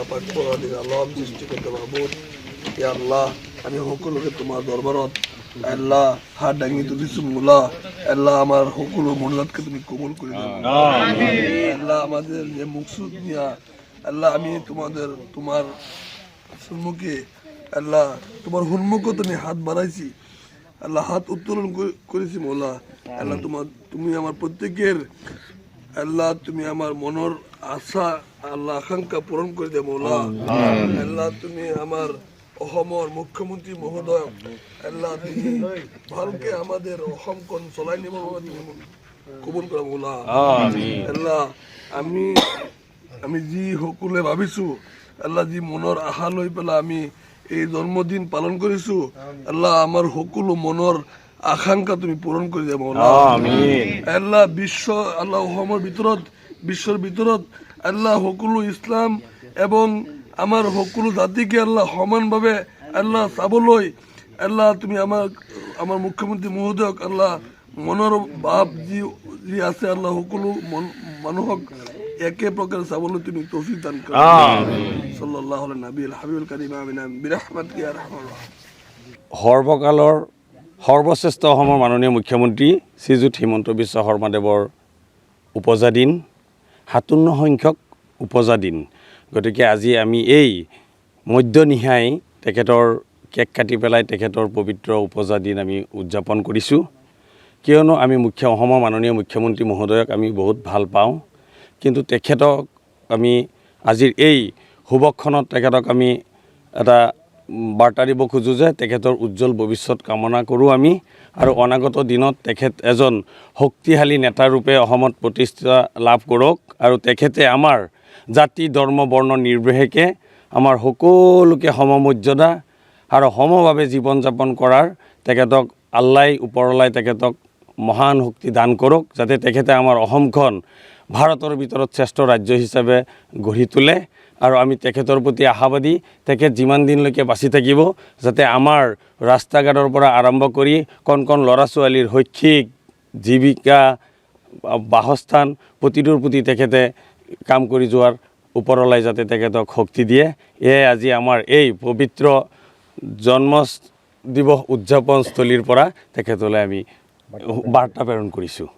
পাক পৰদিন আলম সৃষ্টি কৰতে মাহবুদ ইয়া আল্লাহ আমি সকলোকে তোমাৰ দৰবাৰত আল্লাহ হাত দাঙি তুলিছো মোলা আল্লাহ আমার সকলো মনোজাতকে তুমি কবুল করে দাও আল্লাহ আমাদের যে মুকসুদ নিয়া আল্লাহ আমি তোমার সম্মুখে আল্লাহ তোমার হুন্মুখে তুমি হাত বাড়াইছি আল্লাহ হাত উত্তোলন করেছি মৌলা আল্লাহ তুমি আমার প্রত্যেকের আল্লাহ তুমি আমার মনের আশা আল্লাহ আকাঙ্ক্ষা পূরণ করে দে মৌলা আল্লাহ তুমি আমার অসমৰ মুখ্যমন্ত্ৰী মহোদয় আল্লাহ তুমি ভালকে আমাদেৰ অসমখন চলাই নিব তুমি কবুল কৰা মৌলা আল্লাহ আমি যি সকলোৱে ভাবিছো আল্লাহ যি মনৰ আশা লৈ পেলাই আমি এই জন্মদিন পালন কৰিছো আল্লাহ আমাৰ সকলো মনৰ আকাংক্ষা তুমি পূৰণ কৰি দিয়া মৌলা আল্লাহ আল্লাহ অসমৰ ভিতৰত বিশ্বৰ ভিতৰত আল্লাহ সকলো ইছলাম এবং আমাৰ সকলো জাতিকে আল্লাহ সমানভাৱে আল্লাহ চাবলৈ আল্লাহ তুমি আমাৰ মুখ্যমন্ত্ৰী মহোদয়ক আল্লাহ মনৰ ভাৱ যি আছে আল্লাহ সকলো মানুহক একে প্ৰকাৰে চাবলৈ তুমি তৌফিক দান কৰা সাল্লাল্লাহু আলাইহি নবিয়্যিল হাবিবুল কাৰীম আমিন বিৰহমাতিকা ইয়া আৰহামাৰ ৰাহিমিন সৰ্বকালৰ সৰ্বশ্ৰেষ্ঠ অসমৰ মাননীয় মুখ্যমন্ত্ৰী শ্ৰীযুত হিমন্ত বিশ্ব শৰ্মাদেৱৰ উপজা দিন 57 সংখ্যক উপজা দিন গতিকে আজি আমি এই মধ্যনিশাই তেখেতৰ কেক কাটি পেলাই তেখেতৰ পবিত্ৰ উপজা দিন আমি উদযাপন কৰিছোঁ কিয়নো আমি অসমৰ মাননীয় মুখ্যমন্ত্ৰী মহোদয়ক আমি বহুত ভাল পাওঁ কিন্তু তেখেতক আমি আজিৰ এই শুভক্ষণত তেখেতক আমি এটা বাৰ্তা দিব খোজোঁ যে তেখেতৰ উজ্জ্বল ভৱিষ্যত কামনা কৰোঁ আমি আৰু অনাগত দিনত তেখেত এজন শক্তিশালী নেতাৰূপে অসমত প্ৰতিষ্ঠা লাভ কৰক আৰু তেখেতে আমাৰ জাতি ধৰ্ম বৰ্ণ নিৰ্বিশেষে আমাৰ সকলোকে সমমৰ্যাদা আৰু সমভাৱে জীৱন যাপন কৰাৰ তেখেতক আল্লাই ওপৰলাই তেখেতক মহান শক্তি দান কৰক যাতে তেখেতে আমাৰ অসমখন ভাৰতৰ ভিতৰত শ্ৰেষ্ঠ ৰাজ্য হিচাপে গঢ়ি তোলে আৰু আমি তেখেতৰ প্ৰতি আশাবাদী তেখেত যিমান দিনলৈকে বাচি থাকিব যাতে আমাৰ ৰাস্তা ঘাটৰ পৰা আৰম্ভ কৰি কণ কণ ল'ৰা ছোৱালীৰ শৈক্ষিক জীৱিকা বাসস্থান প্ৰতিটোৰ প্ৰতি তেখেতে কাম কৰি যোৱাৰ ওপৰলাই যাতে তেখেতক শক্তি দিয়ে এয়াই আজি আমাৰ এই পবিত্ৰ জন্ম দিৱস উদযাপনস্থলীৰ পৰা তেখেতলৈ আমি বাৰ্তা প্ৰেৰণ কৰিছোঁ